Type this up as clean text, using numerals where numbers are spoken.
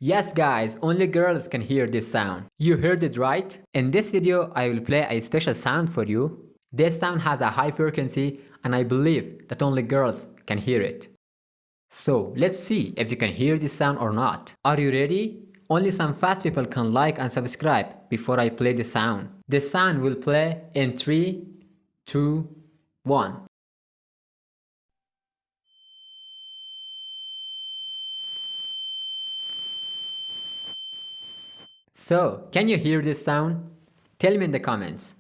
Yes guys, only girls can hear this sound. You heard it right? In this video, I will play a special sound for you. This sound has a high frequency and I believe that only girls can hear it. So let's see if you can hear this sound or not. Are you ready? Only some fast people can like and subscribe before I play the sound. The sound will play in 3, 2, 1. So, can you hear this sound? Tell me in the comments.